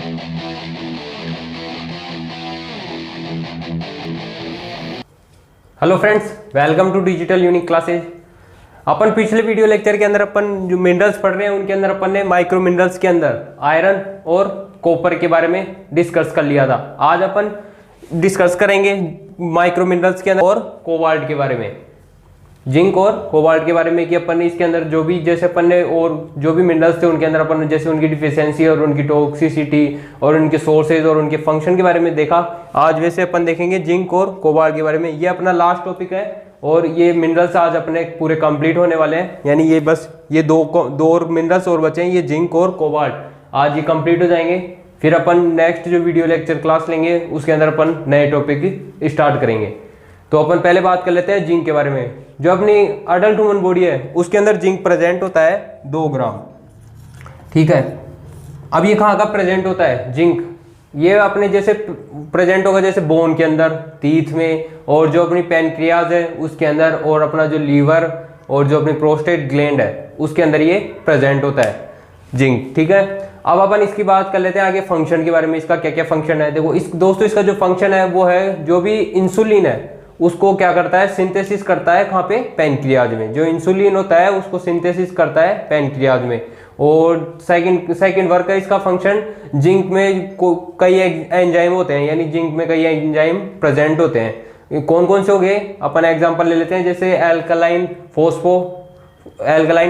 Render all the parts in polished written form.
Hello friends, welcome to digital unique classes. अपन पिछले video lecture के अंदर अपन जो मिनरल्स पढ़ रहे हैं उनके अंदर अपन ने माइक्रो मिनरल्स के अंदर आयरन और कॉपर के बारे में डिस्कस कर लिया था। आज अपन डिस्कस करेंगे माइक्रो मिनरल्स के अंदर और कोबाल्ट के बारे में, जिंक और कोबाल्ट के बारे में कि अपन ने इसके अंदर जो भी जैसे अपन ने और जो भी मिनरल्स थे उनके अंदर अपन ने जैसे उनकी डिफिशियंसी और उनकी टॉक्सिसिटी और उनके सोर्सेज और उनके फंक्शन के बारे में देखा। आज वैसे अपन देखेंगे जिंक और कोबाल्ट के बारे में। ये अपना लास्ट टॉपिक है और ये मिनरल्स आज अपने पूरे कंप्लीट होने वाले हैं, यानी ये बस ये दो और मिनरल्स और बचे हैं, ये जिंक और कोबाल्ट। आज ये कंप्लीट हो जाएंगे, फिर अपन नेक्स्ट जो वीडियो लेक्चर क्लास लेंगे उसके अंदर अपन नए टॉपिक स्टार्ट करेंगे। तो अपन पहले बात कर लेते हैं जिंक के बारे में। जो अपनी अडल्ट ह्यूमन बॉडी है उसके अंदर जिंक प्रेजेंट होता है 2 ग्राम, ठीक है। अब ये कहाँ का प्रेजेंट होता है जिंक? ये अपने जैसे प्रेजेंट होगा जैसे बोन के अंदर, टीथ में, और जो अपनी पैनक्रियाज है उसके अंदर, और अपना जो लीवर और जो अपनी प्रोस्टेट ग्लैंड है उसके अंदर ये प्रेजेंट होता है जिंक, ठीक है। अब अपन इसकी बात कर लेते हैं आगे फंक्शन के बारे में, इसका क्या क्या फंक्शन है। देखो इस दोस्तों, इसका जो फंक्शन है वो है जो भी इंसुलिन है उसको क्या करता है, सिंथेसिस करता है कहाँ पे, पैनक्रियाज में। जो इंसुलिन होता है उसको सिंथेसिस करता है पैनक्रियाज में। और सेकंड वर्क है इसका फंक्शन, जिंक में कई एंजाइम होते हैं, यानी जिंक में कई एंजाइम प्रेजेंट होते हैं। कौन कौन से हो गए, अपन एग्जांपल ले लेते हैं, जैसे एल्कलाइन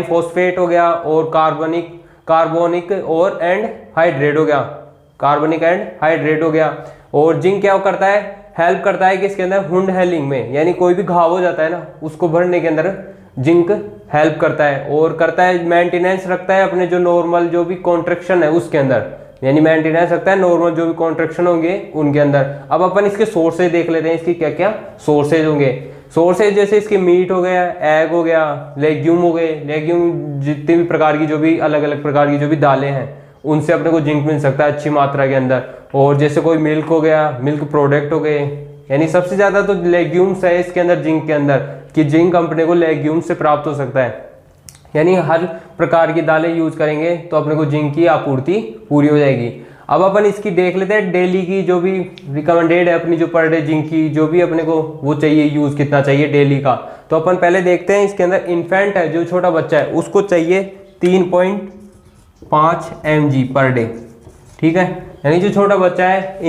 फॉस्फेट हो गया, और कार्बोनिक और एंड हाइड्रेट हो गया, कार्बनिक एंड हाइड्रेट हो गया। और जिंक क्या करता है, हेल्प करता है कि इसके अंदर वुंड हेलिंग में, यानी कोई भी घाव हो जाता है ना उसको भरने के अंदर जिंक हेल्प करता है। और करता है मेंटेनेंस रखता है अपने जो नॉर्मल जो भी कॉन्ट्रैक्शन है उसके अंदर, यानी मेंटेनेंस रखता है नॉर्मल जो भी कॉन्ट्रैक्शन होंगे उनके अंदर। अब अपन इसके सोर्सेज देख लेते हैं, इसकी क्या क्या सोर्सेज होंगे। सोर्सेज जैसे इसके मीट हो गया, एग हो गया, लेग्यूम हो गए। लेग्यूम जितने भी प्रकार की जो भी अलग अलग प्रकार की जो भी दालें हैं उनसे अपने को जिंक मिल सकता है अच्छी मात्रा के अंदर। और जैसे कोई मिल्क हो गया, मिल्क प्रोडक्ट हो गए, यानी सबसे ज्यादा तो लेग्यूम्स है इसके अंदर जिंक के अंदर, कि जिंक अपने को लेग्यूम्स से प्राप्त हो सकता है। यानी हर प्रकार की दालें यूज करेंगे तो अपने को जिंक की आपूर्ति पूरी हो जाएगी। अब अपन इसकी देख लेते हैं डेली की जो भी रिकमेंडेड है अपनी जो पर डे जिंक की जो भी अपने को वो चाहिए, यूज कितना चाहिए डेली का। तो अपन पहले देखते हैं इसके अंदर इन्फेंट है, जो छोटा बच्चा है उसको चाहिए 3.5 mg पर डे, ठीक है। यानी जो छोटा बच्चा है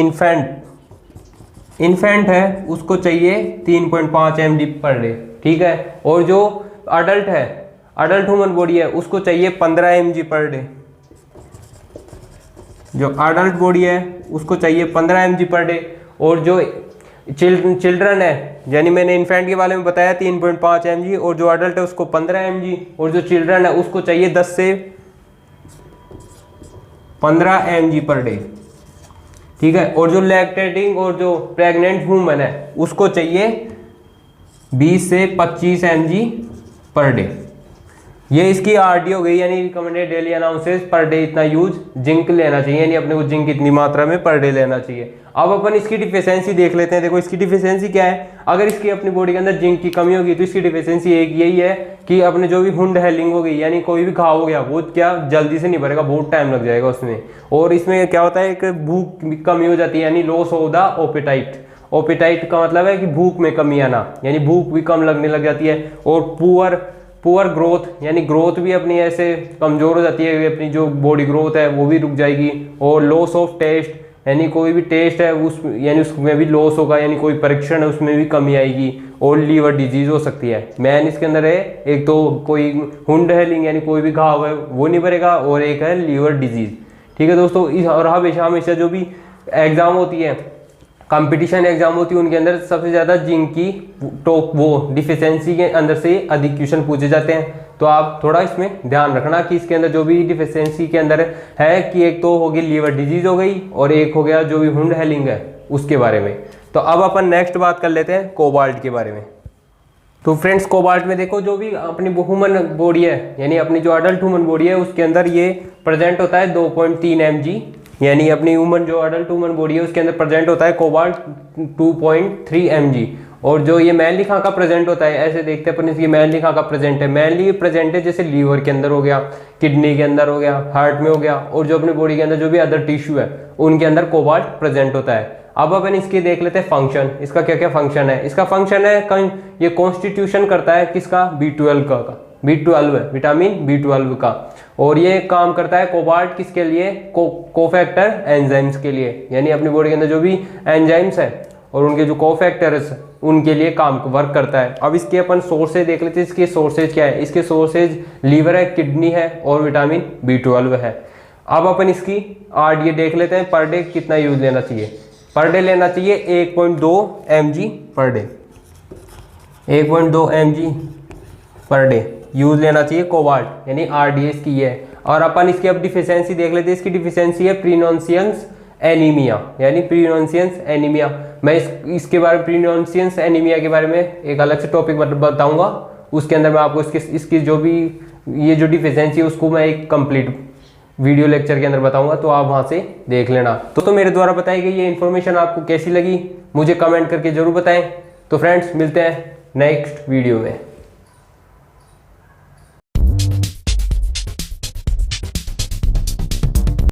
इन्फेंट है उसको चाहिए 3.5 mg पर डे, ठीक है। और जो अडल्ट है, अडल्ट ह्यूमन बॉडी है उसको चाहिए 15 mg पर डे। जो अडल्ट बॉडी है उसको चाहिए 15 mg पर डे। और जो चिल्ड्रन है, यानी मैंने इन्फेंट के बारे में बताया 3.5 mg, और जो अडल्ट है उसको 15 mg, और जो चिल्ड्रन है उसको चाहिए 10 से 15 mg पर डे, ठीक है। और जो लैक्टेटिंग और जो प्रेग्नेंट वुमन है उसको चाहिए 20 से 25 mg पर डे। ये इसकी आरडी हो गई, यानी recommended daily announces per day इतना यूज जिंक लेना चाहिए, यानी अपने को जिंक इतनी मात्रा में पर डे लेना चाहिए। अब अपन इसकी डिफिशियंसी देख लेते हैं। देखो इसकी डिफिशियंसी क्या है, अगर इसकी अपनी बॉडी के अंदर जिंक की कमी होगी तो इसकी डिफिशियंसी एक यही है कि अपने जो भी वुंड हेलिंग हो गई, यानी कोई भी घाव हो गया वो क्या जल्दी से नहीं भरेगा, बहुत टाइम लग जाएगा उसमें। और इसमें क्या होता है, एक भूख कमी हो जाती है, यानी लॉस ऑफ द ओपेटाइट। ओपेटाइट का मतलब है कि भूख में कमी आना, यानी भूख भी कम लगने लग जाती है। और पुअर ग्रोथ, यानी ग्रोथ भी अपनी ऐसे कमजोर हो जाती है, अपनी जो बॉडी ग्रोथ है वो भी रुक जाएगी। और लॉस ऑफ टेस्ट, यानी कोई भी टेस्ट है यानी उसमें भी लॉस होगा, यानी कोई परीक्षण है उसमें भी कमी आएगी। और लीवर डिजीज हो सकती है। मेन इसके अंदर है एक तो कोई वुंड हेलिंग, यानी कोई भी घाव है वो नहीं भरेगा, और एक है लीवर डिजीज, ठीक है दोस्तों। और हमेशा जो भी एग्जाम होती है, कंपटीशन एग्जाम होती है, उनके अंदर सबसे ज्यादा जिंक की वो डिफिशियंसी के अंदर से अधिक क्वेश्चन पूछे जाते हैं। तो आप थोड़ा इसमें ध्यान रखना कि इसके अंदर जो भी डिफिशियंसी के अंदर है कि एक तो होगी लीवर डिजीज हो गई, और एक हो गया जो भी वुंड हेलिंग है उसके बारे में। तो अब अपन नेक्स्ट बात कर लेते हैं कोबाल्ट के बारे में। तो फ्रेंड्स कोबाल्ट में देखो जो भी अपनी ह्यूमन बॉडी है, यानी अपनी जो अडल्ट ह्यूमन बॉडी है उसके अंदर ये प्रेजेंट होता है 2.3 mg, यानी अपनी ह्यूमन जो अडल्ट ह्यूमन बॉडी है उसके अंदर प्रेजेंट होता है कोबाल्ट 2.3 mg। और जो ये मेनली कहाँ का प्रेजेंट होता है, ऐसे देखते हैं अपन इसकी मेनली कहाँ का प्रेजेंट है। मेनली ये प्रेजेंट है जैसे लीवर के अंदर हो गया, किडनी के अंदर हो गया, हार्ट में हो गया, और जो अपनी बॉडी के अंदर जो भी अदर टिश्यू है उनके अंदर कोबाल्ट प्रेजेंट होता है। अब अपन इसकी देख लेते हैं फंक्शन, इसका क्या क्या फंक्शन है। इसका फंक्शन है ये कॉन्स्टिट्यूशन करता है किसका, B12 का, B12 है, विटामिन B12 का। और ये काम करता है कोबाल्ट किसके लिए, कोफैक्टर एंजाइम्स के लिए, यानी अपनी बॉडी के अंदर जो भी एंजाइम्स है और उनके जो कोफैक्टर्स उनके लिए काम वर्क करता है। अब इसके अपन सोर्सेज देख लेते हैं, इसके सोर्सेज क्या है। इसके सोर्सेज लीवर है, किडनी है और विटामिन B12 है। अब अपन इसकी RDA देख लेते हैं, पर डे कितना यूज लेना चाहिए। पर डे लेना चाहिए 1.2 mg per day, 1.2 mg per day use लेना चाहिए कोबाल्ट, यानी RDA की है। और अपन इसकी अब डिफिशियंसी देख लेते हैं। इसकी डिफिशियंसी है प्रीनॉन्सियंस एनीमिया, यानी प्रीनॉन्सियंस एनीमिया। मैं इसके बारे में प्रीनॉन्सियंस एनीमिया के बारे में एक अलग से टॉपिक बताऊंगा, उसके अंदर मैं आपको इसकी जो भी ये जो डिफिशियंसी है उसको मैं एक कंप्लीट वीडियो लेक्चर के अंदर बताऊंगा, तो आप वहां से देख लेना। तो मेरे द्वारा बताई गई ये इन्फॉर्मेशन आपको कैसी लगी मुझे कमेंट करके जरूर बताएं। तो फ्रेंड्स मिलते हैं नेक्स्ट वीडियो में।